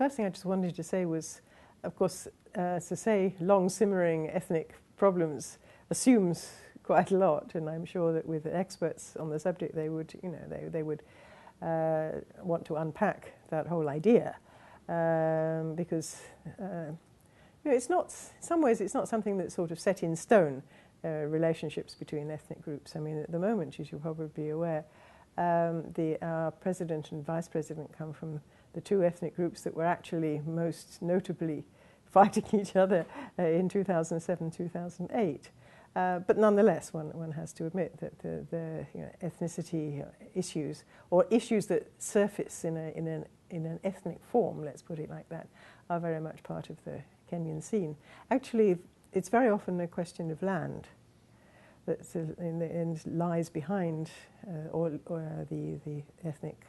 first thing I just wanted to say was, of course, to say long simmering ethnic problems assumes quite a lot, and I'm sure that with experts on the subject, they would, they would want to unpack that whole idea, because it's not. In some ways, it's not something that's sort of set in stone. Relationships between ethnic groups. I mean, at the moment, as you'll probably be aware, our president and vice president come from the two ethnic groups that were actually most notably fighting each other in 2007, 2008. But nonetheless, one has to admit that the ethnicity issues, or issues that surface in an ethnic form, let's put it like that, are very much part of the Kenyan scene. Actually, it's very often a question of land that in the end lies behind or the ethnic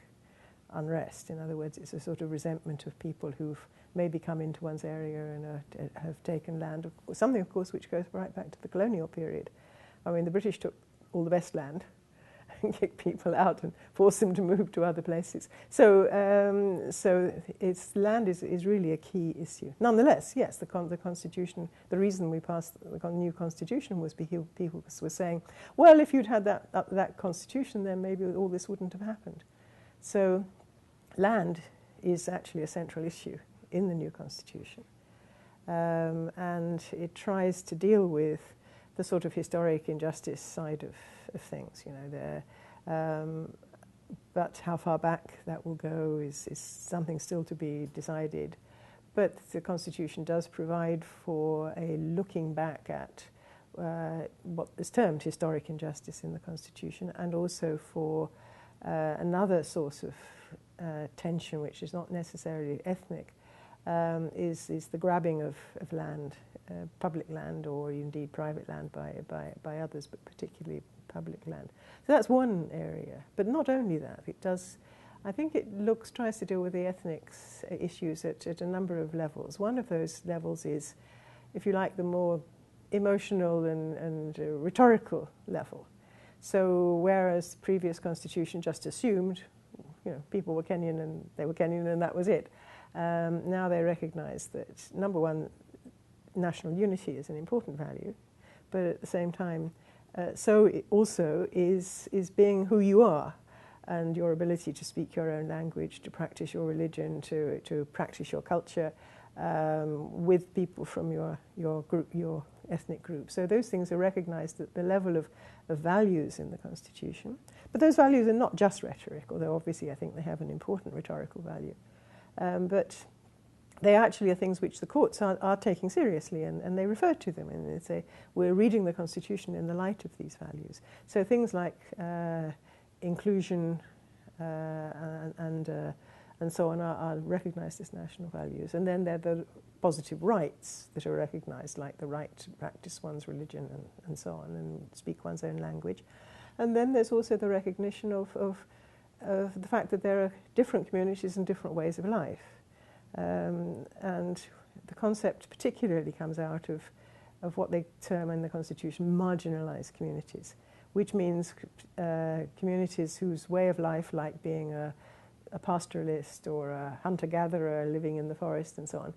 unrest. In other words, it's a sort of resentment of people who've maybe come into one's area and have taken land, something, of course, which goes right back to the colonial period. I mean, the British took all the best land and kicked people out and forced them to move to other places. So it's land is really a key issue. Nonetheless, yes, the Constitution, the reason we passed the new Constitution was because people were saying, well, if you'd had that Constitution, then maybe all this wouldn't have happened. So land is actually a central issue in the new Constitution. And it tries to deal with the sort of historic injustice side of things, but how far back that will go is something still to be decided. But the Constitution does provide for a looking back at what is termed historic injustice in the Constitution, and also for another source of tension, which is not necessarily ethnic, is the grabbing of land, public land, or indeed private land by others, but particularly public land. So that's one area. But not only that, it does, I think it tries to deal with the ethnic issues at a number of levels. One of those levels is, if you like, the more emotional and rhetorical level. So whereas the previous constitution just assumed, people were Kenyan and they were Kenyan and that was it, now they recognize that, number one, national unity is an important value, but at the same time, so it also is being who you are, and your ability to speak your own language, to practice your religion, to practice your culture with people from your group, your ethnic group. So those things are recognized at the level of values in the Constitution. But those values are not just rhetoric, although obviously I think they have an important rhetorical value. But they actually are things which the courts are taking seriously, and they refer to them, and they say, we're reading the Constitution in the light of these values. So things like inclusion and so on are recognized as national values. And then there are the positive rights that are recognized, like the right to practice one's religion and so on, and speak one's own language. And then there's also the recognition of the fact that there are different communities and different ways of life. And the concept particularly comes out of what they term in the Constitution marginalized communities, which means communities whose way of life, like being a pastoralist or a hunter-gatherer living in the forest and so on,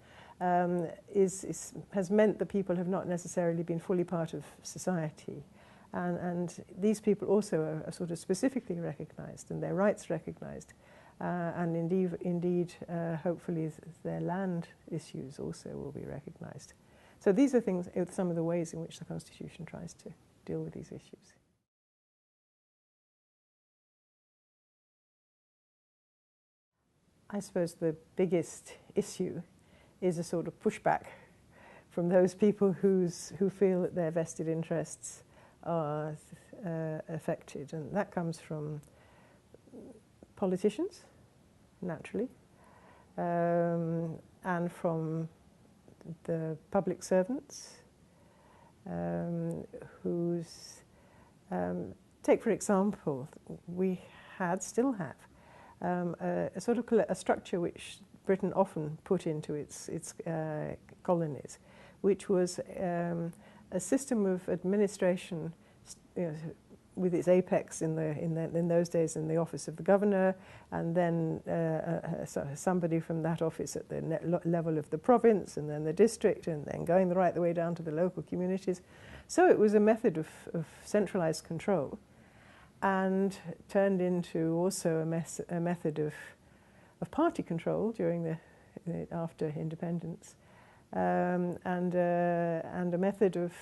has meant that people have not necessarily been fully part of society. And these people also are sort of specifically recognized and their rights recognized. And indeed, hopefully their land issues also will be recognized. So these are some of the ways in which the Constitution tries to deal with these issues. I suppose the biggest issue is a sort of pushback from those people who feel that their vested interests are affected, and that comes from politicians, naturally, and from the public servants whose, take for example, we still have a sort of a structure which Britain often put into its colonies, which was a system of administration with its apex in those days in the office of the governor, and then somebody from that office at the level of the province, and then the district, and then going right the way down to the local communities. So it was a method of centralized control, and turned into also a method of party control during after independence, and a method of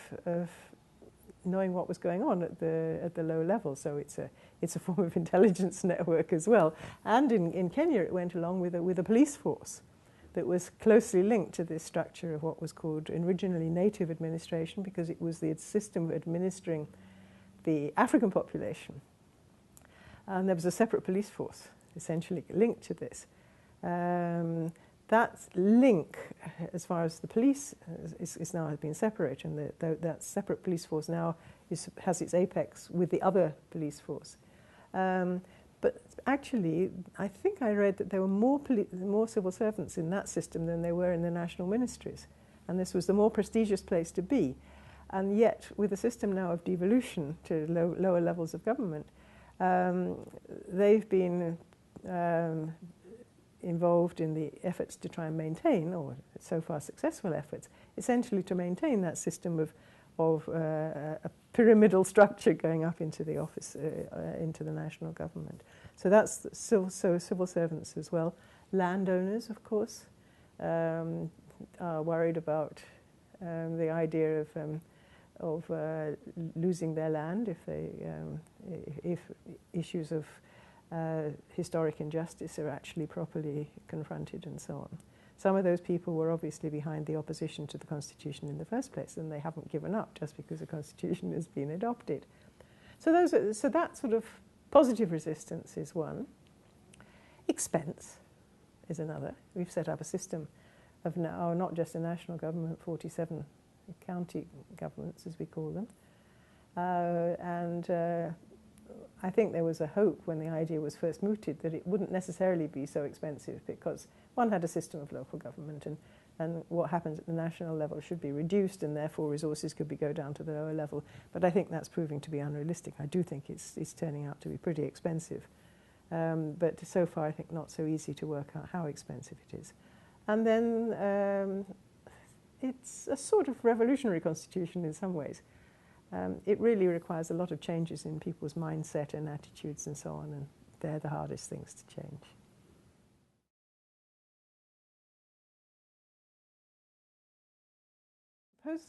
knowing what was going on at the low level. So it's a form of intelligence network as well. And in Kenya, it went along with a police force that was closely linked to this structure of what was called originally native administration, because it was the system of administering the African population. And there was a separate police force essentially linked to this. That link, as far as the police, is now has been separated, and that separate police force now has its apex with the other police force. But actually, I think I read that there were more civil servants in that system than there were in the national ministries, and this was the more prestigious place to be. And yet, with a system now of devolution to lower levels of government, they've been involved in the efforts to try and maintain, or so far successful efforts, essentially to maintain that system of a pyramidal structure going up into the office, into the national government. So that's so civil servants as well. Landowners, of course, are worried about the idea of losing their land if issues of historic injustice are actually properly confronted and so on. Some of those people were obviously behind the opposition to the Constitution in the first place, and they haven't given up just because the Constitution has been adopted. So that sort of positive resistance is one. Expense is another. We've set up a system of now not just a national government, 47 county governments, as we call them, and I think there was a hope when the idea was first mooted that it wouldn't necessarily be so expensive, because one had a system of local government, and what happens at the national level should be reduced, and therefore resources could go down to the lower level. But I think that's proving to be unrealistic. I do think it's turning out to be pretty expensive. But so far, I think not so easy to work out how expensive it is. And then it's a sort of revolutionary constitution in some ways. It really requires a lot of changes in people's mindset and attitudes and so on, and they're the hardest things to change. I suppose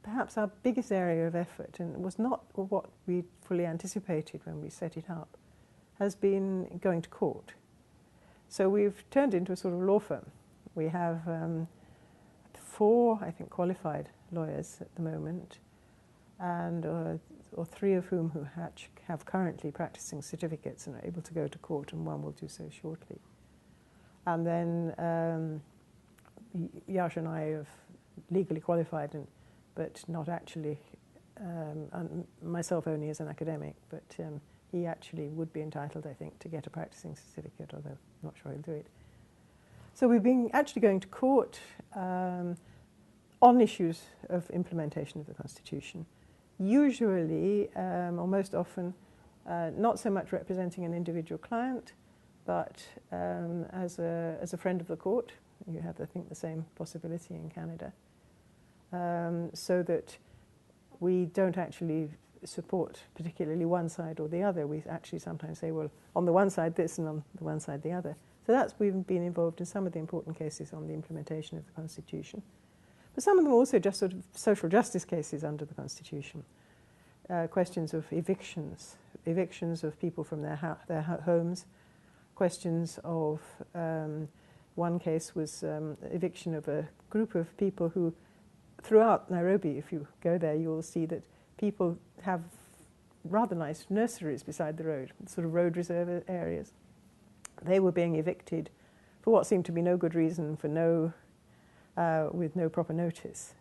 perhaps our biggest area of effort, and it was not what we fully anticipated when we set it up, has been going to court. So we've turned into a sort of law firm. We have 4, I think, qualified lawyers at the moment, and or 3 of whom who have currently practicing certificates and are able to go to court, and 1 will do so shortly. And then Yash and I have legally qualified, but not actually, and myself only as an academic, but he actually would be entitled, I think, to get a practicing certificate, although I'm not sure he'll do it. So we've been actually going to court on issues of implementation of the Constitution. Usually, or most often, not so much representing an individual client, but as a friend of the court. You have, I think, the same possibility in Canada. So that we don't actually support particularly one side or the other. We actually sometimes say, well, on the one side this and on the one side the other. So we've been involved in some of the important cases on the implementation of the Constitution. But some of them also just sort of social justice cases under the Constitution. Questions of evictions of people from their homes, questions of, one case was eviction of a group of people who, throughout Nairobi, if you go there, you will see that people have rather nice nurseries beside the road, sort of road reserve areas. They were being evicted for what seemed to be no good reason, with no proper notice.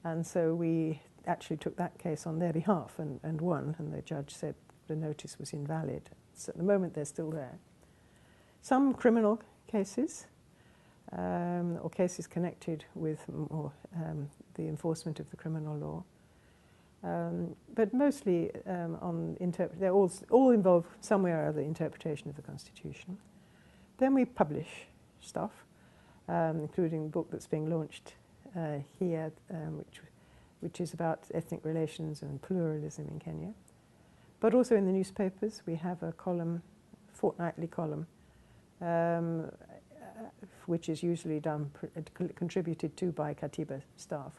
And so we actually took that case on their behalf and won, and the judge said the notice was invalid. So at the moment they're still there. Some criminal cases, or cases connected with the enforcement of the criminal law. But mostly they're all involved somewhere or other which of the Constitution. Then we publish stuff, including a book that's being launched here, which is about ethnic relations and pluralism in Kenya. But also in the newspapers, we have a column, fortnightly column, which is usually contributed to by Katiba staff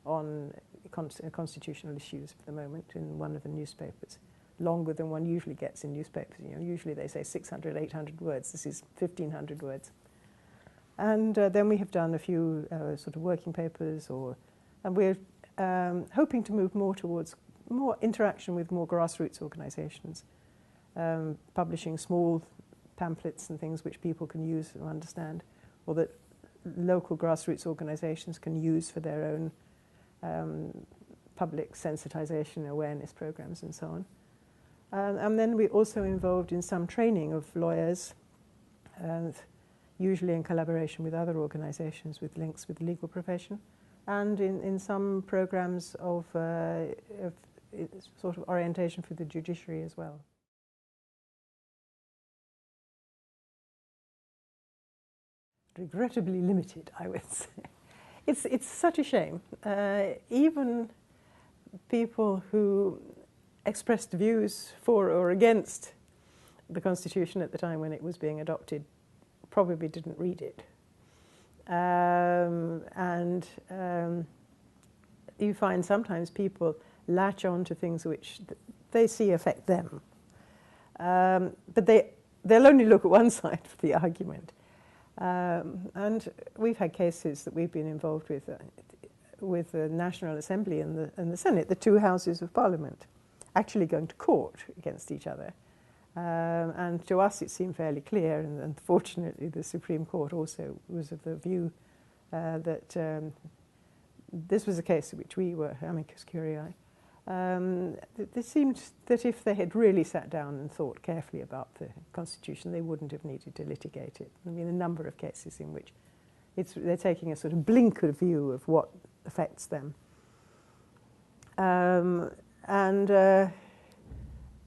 on constitutional issues at the moment in one of the newspapers. Longer than one usually gets in newspapers. You know, usually they say 600, 800 words. This is 1,500 words. And then we have done a few sort of working papers, and we're hoping to move more towards more interaction with more grassroots organizations, publishing small pamphlets and things which people can use and understand, or that local grassroots organizations can use for their own public sensitization, awareness programs and so on. And then we're also involved in some training of lawyers, usually in collaboration with other organizations with links with the legal profession, and in some programs of sort of orientation for the judiciary as well. Regrettably limited, I would say. It's such a shame. Even people who expressed views for or against the Constitution at the time when it was being adopted probably didn't read it. You find sometimes people latch on to things which they see affect them. But they'll only look at one side of the argument. And we've had cases that we've been involved with the National Assembly and the Senate, the two houses of Parliament, actually going to court against each other. And to us it seemed fairly clear, and unfortunately the Supreme Court also was of the view that this was a case in which we were amicus curiae. It seemed that if they had really sat down and thought carefully about the Constitution, they wouldn't have needed to litigate it. I mean, a number of cases in which they're taking a sort of blinkered view of what affects them.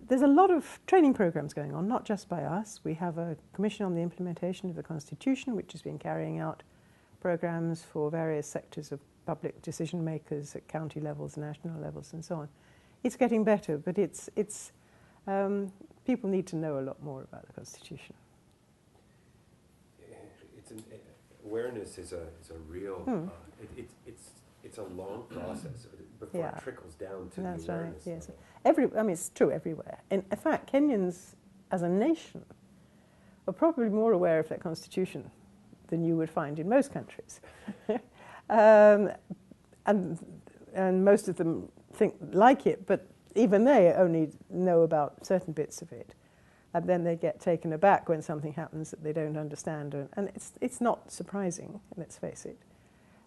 There's a lot of training programs going on, not just by us. We have a Commission on the Implementation of the Constitution, which has been carrying out programs for various sectors of public decision makers at county levels, national levels, and so on. It's getting better, but people need to know a lot more about the Constitution. Awareness is a real. It's a long process before it trickles down to the awareness. Right, yes. I mean, it's true everywhere. In fact, Kenyans as a nation are probably more aware of their Constitution than you would find in most countries. And most of them like it, but even they only know about certain bits of it. And then they get taken aback when something happens that they don't understand. And it's not surprising, let's face it.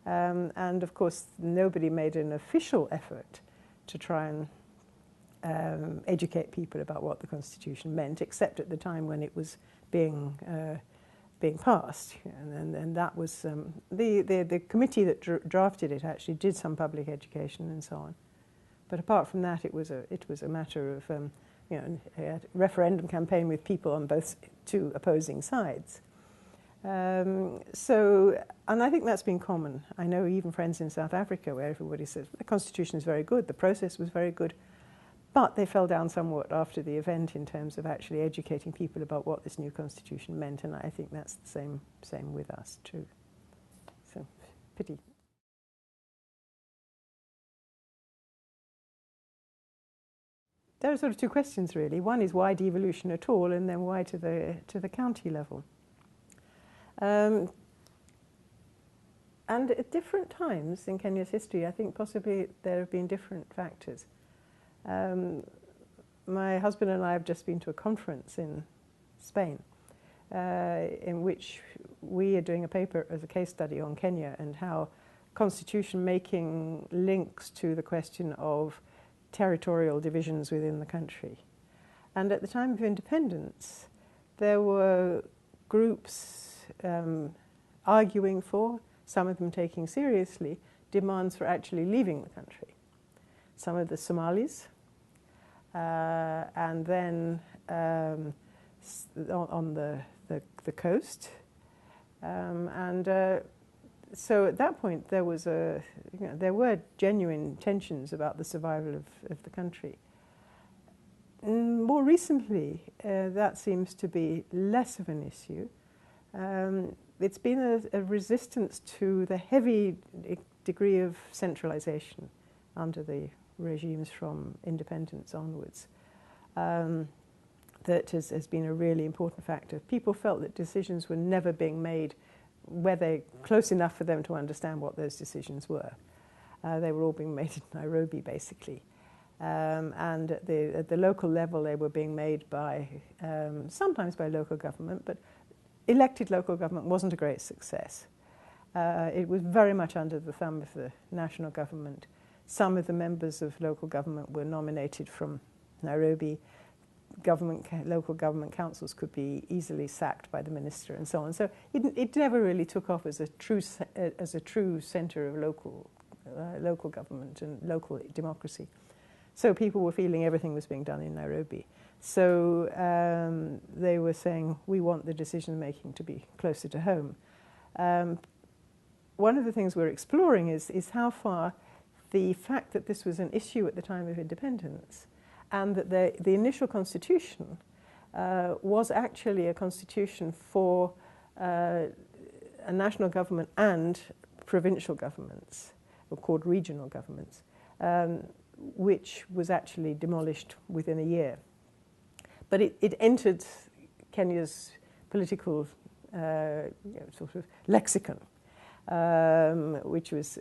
And of course, nobody made an official effort to try and educate people about what the Constitution meant, except at the time when it was being passed. And that was the committee that drafted it actually did some public education and so on. But apart from that, it was a matter of a referendum campaign with people on both two opposing sides. And I think that's been common. I know even friends in South Africa where everybody says the Constitution is very good, the process was very good, but they fell down somewhat after the event in terms of actually educating people about what this new Constitution meant, and I think that's the same with us too. So, pity. There are sort of two questions really. One is why devolution at all, and then why to the county level. And at different times in Kenya's history, I think possibly there have been different factors. My husband and I have just been to a conference in Spain in which we are doing a paper as a case study on Kenya and how constitution making links to the question of territorial divisions within the country. And at the time of independence, there were groups arguing for, some of them taking seriously, demands for actually leaving the country. some of the Somalis, and then on the coast. So at that point there were genuine tensions about the survival of the country. More recently, that seems to be less of an issue. It's been a resistance to the heavy degree of centralization under the regimes from independence onwards. That has been a really important factor. People felt that decisions were never being made where they're close enough for them to understand what those decisions were. They were all being made in Nairobi, basically. And at the local level, they were being made by, sometimes by local government, but elected local government wasn't a great success. It was very much under the thumb of the national government. Some of the members of local government were nominated from Nairobi. Local government councils could be easily sacked by the minister and so on. So it never really took off as a true centre of local government and local democracy. So people were feeling everything was being done in Nairobi. So they were saying, we want the decision-making to be closer to home. One of the things we're exploring is how far the fact that this was an issue at the time of independence and that the initial constitution was actually a constitution for a national government and provincial governments, or called regional governments, which was actually demolished within a year. But it entered Kenya's political sort of lexicon, which was,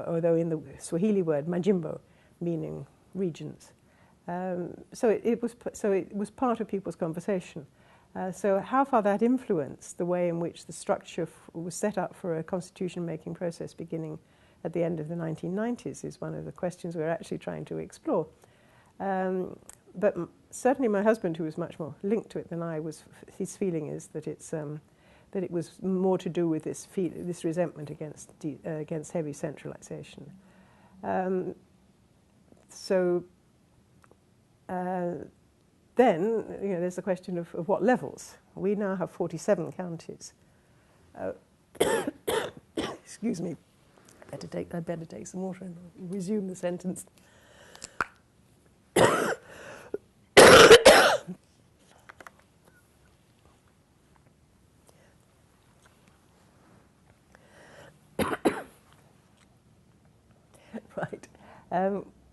although in the Swahili word, majimbo, meaning regions. So it was part of people's conversation. So how far that influenced the way in which the structure was set up for a constitution-making process beginning at the end of the 1990s is one of the questions we're actually trying to explore. But certainly my husband, who was much more linked to it than I was, his feeling is that it was more to do with this resentment against heavy centralization. Then, there's the question of what levels. We now have 47 counties. Excuse me. I better take some water and resume the sentence. Right.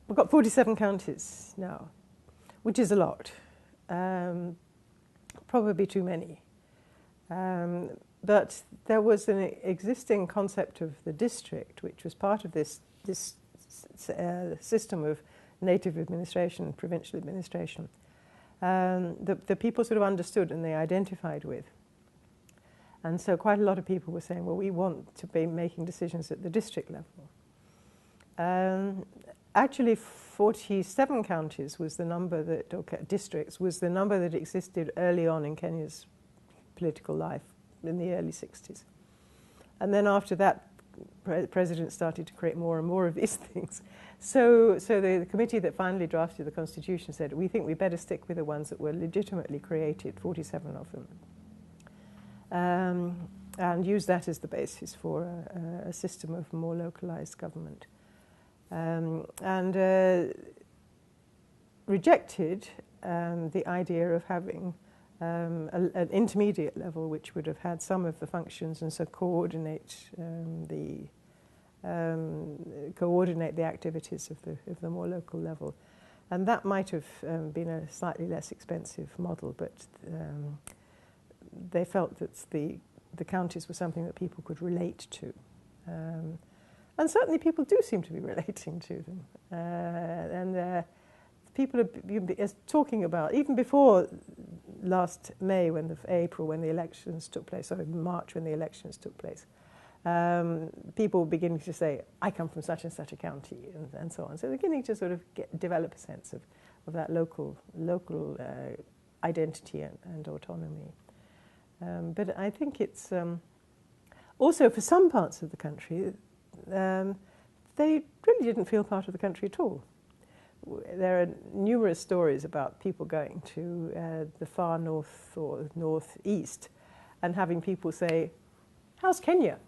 We've got 47 counties now, which is a lot. Probably too many. But there was an existing concept of the district, which was part of this system of native administration, provincial administration, that people sort of understood and they identified with. And so quite a lot of people were saying, well, we want to be making decisions at the district level. Actually, 47 counties was the number that, or districts, was the number that existed early on in Kenya's political life in the early 60s. And then after that, presidents started to create more and more of these things. So the committee that finally drafted the constitution said, we think we better stick with the ones that were legitimately created, 47 of them, and use that as the basis for a system of more localized government. And rejected the idea of having an intermediate level which would have had some of the functions and so coordinate the activities of the more local level. And that might have been a slightly less expensive model, but they felt that the counties were something that people could relate to. And certainly people do seem to be relating to them. People are talking about, even before last May, April, when the elections took place, or March when the elections took place, people were beginning to say, I come from such and such a county, and so on. So they're beginning to sort of develop a sense of that local identity and autonomy. But I think it's also for some parts of the country, they really didn't feel part of the country at all. there are numerous stories about people going to the far north or northeast and having people say, "How's Kenya?"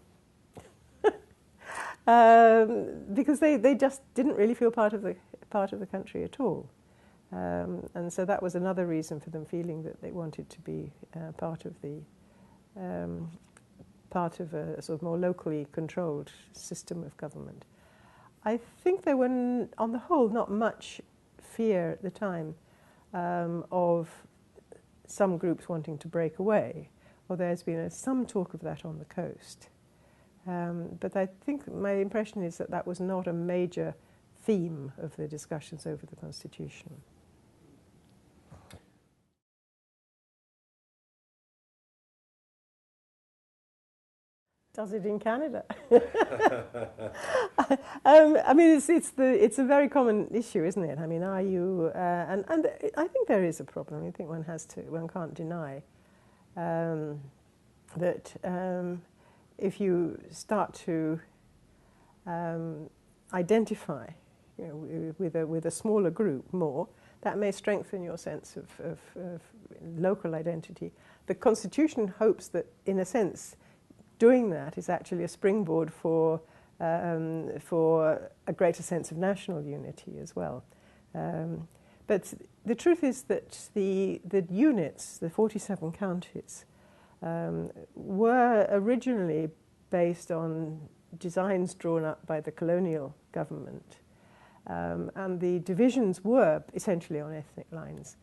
Because they just didn't really feel part of the country at all. And so that was another reason for them feeling that they wanted to be part of a sort of more locally controlled system of government. I think there were, on the whole, not much fear at the time of some groups wanting to break away, or there's been some talk of that on the coast. But I think my impression is that that was not a major theme of the discussions over the Constitution. Does it in Canada? I mean, it's a very common issue, isn't it? I mean, are you? And I think there is a problem. I think one can't deny that if you start to identify, with a smaller group more, that may strengthen your sense of local identity. The Constitution hopes that, in a sense, doing that is actually a springboard for a greater sense of national unity as well. But the truth is that the units, the 47 counties, were originally based on designs drawn up by the colonial government. And the divisions were essentially on ethnic lines.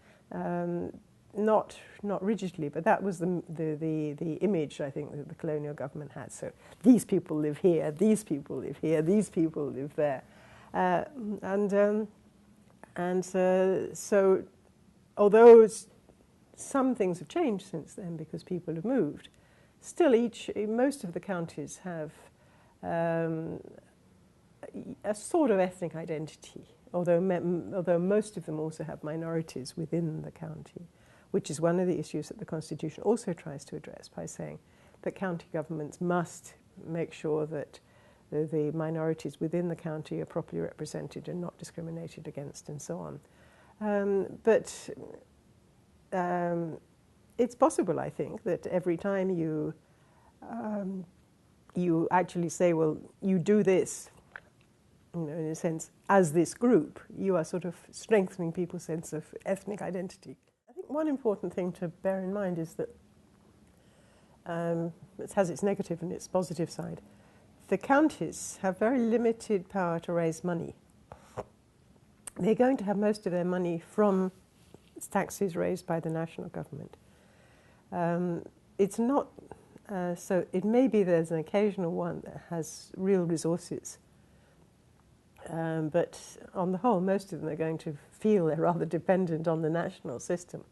Not rigidly, but that was the image, I think, that the colonial government had. So these people live here, these people live here, these people live there. So although some things have changed since then because people have moved, still most of the counties have a sort of ethnic identity, although most of them also have minorities within the county, which is one of the issues that the Constitution also tries to address by saying that county governments must make sure that the minorities within the county are properly represented and not discriminated against and so on. But it's possible, I think, that every time you actually say, well, you do this, in a sense, as this group, you are sort of strengthening people's sense of ethnic identity. I think one important thing to bear in mind is that it has its negative and its positive side. The counties have very limited power to raise money. They're going to have most of their money from taxes raised by the national government. It's not, so it may be there's an occasional one that has real resources. But on the whole, most of them are going to feel they're rather dependent on the national system,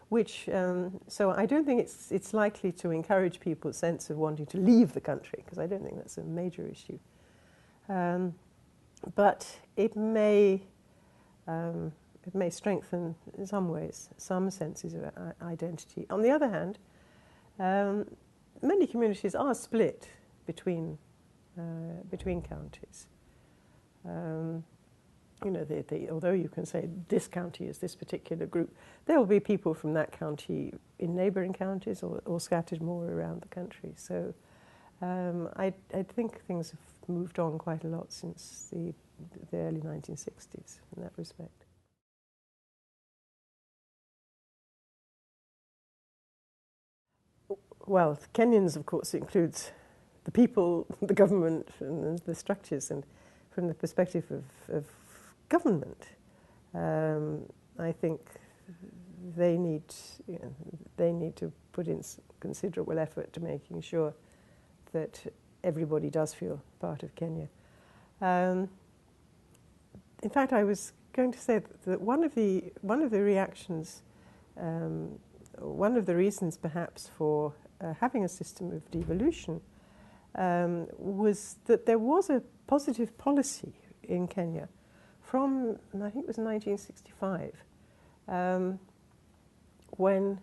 which, so I don't think it's likely to encourage people's sense of wanting to leave the country, because I don't think that's a major issue. But it may strengthen, in some ways, some senses of identity. On the other hand, many communities are split between counties. Although you can say this county is this particular group, there will be people from that county in neighbouring counties or scattered more around the country. So I think things have moved on quite a lot since the early 1960s in that respect. Well, Kenyans, of course, includes the people, the government, and the structures. And from the perspective of government, I think they need to put in considerable effort to making sure that everybody does feel part of Kenya. In fact, I was going to say that one of the reactions, one of the reasons perhaps for having a system of devolution was that there was a positive policy in Kenya from, I think it was 1965, when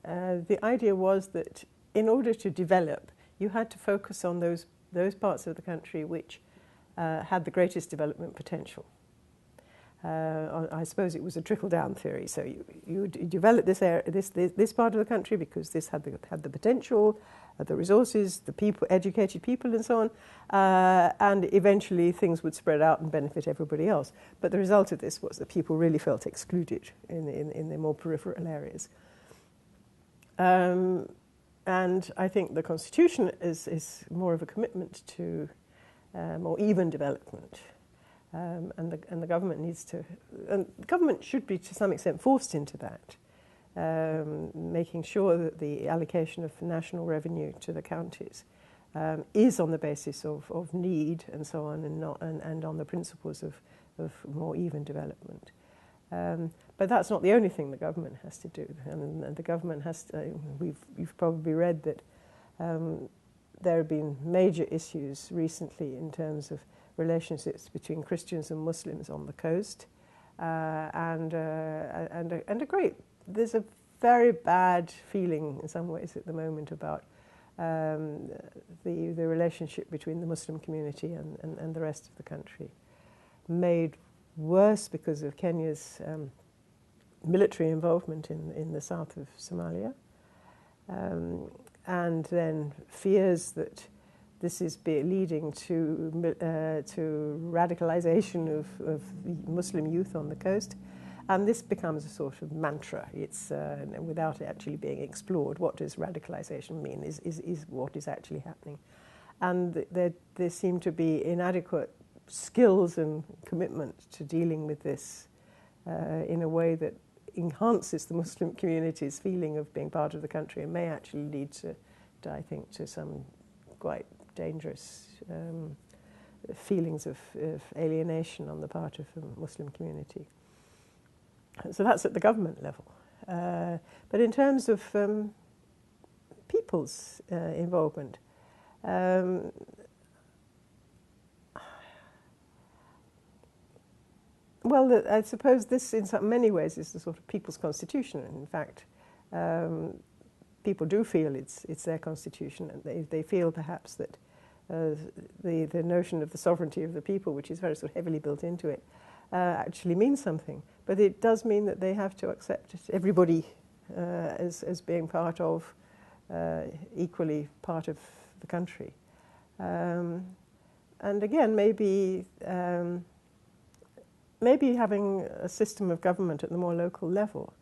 the idea was that in order to develop, you had to focus on those parts of the country which had the greatest development potential. I suppose it was a trickle-down theory. So you develop this part of the country because this had the potential, the resources, the people, educated people, and so on, and eventually things would spread out and benefit everybody else. But the result of this was that people really felt excluded in the more peripheral areas. And I think the Constitution is more of a commitment to more even development. And the government needs to, and the government should be to some extent forced into that, making sure that the allocation of national revenue to the counties is on the basis of need and so on, and on the principles of more even development. But that's not the only thing the government has to do, and the government has to. You've probably read that there have been major issues recently in terms of relationships between Christians and Muslims on the coast, and there's a very bad feeling in some ways at the moment about the relationship between the Muslim community and the rest of the country, made worse because of Kenya's military involvement in the south of Somalia, and then fears that this is leading to radicalization of the Muslim youth on the coast. And this becomes a sort of mantra. It's without it actually being explored. What does radicalization mean is what is actually happening. And there seem to be inadequate skills and commitment to dealing with this in a way that enhances the Muslim community's feeling of being part of the country, and may actually lead to I think, to some quite dangerous feelings of alienation on the part of the Muslim community. So that's at the government level. But in terms of people's involvement, well, I suppose this in many ways is the sort of people's constitution. In fact, people do feel it's their constitution, and they feel perhaps that the notion of the sovereignty of the people, which is very sort of heavily built into it, actually means something. But it does mean that they have to accept everybody as being part of, equally part of the country. And again, maybe having a system of government at the more local level,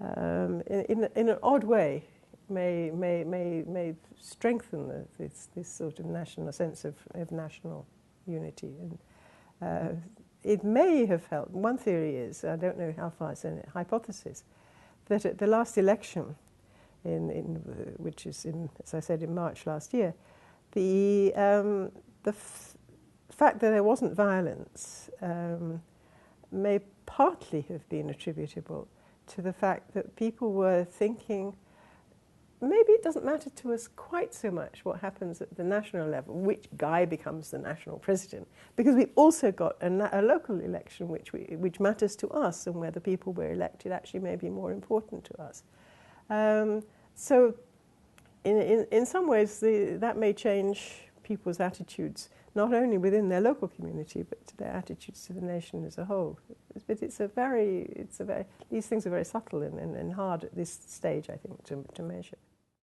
in an odd way, may strengthen this sort of national sense of national unity. And it may have helped. One theory is, I don't know how far it's a hypothesis, that at the last election, which is as I said, in March last year, the fact that there wasn't violence may partly have been attributable to the fact that people were thinking, maybe it doesn't matter to us quite so much what happens at the national level, which Ghai becomes the national president, because we've also got a local election which matters to us, and where the people were elected actually may be more important to us. So in some ways that may change people's attitudes, not only within their local community, but to their attitudes to the nation as a whole. But these things are very subtle and hard at this stage, I think, to measure.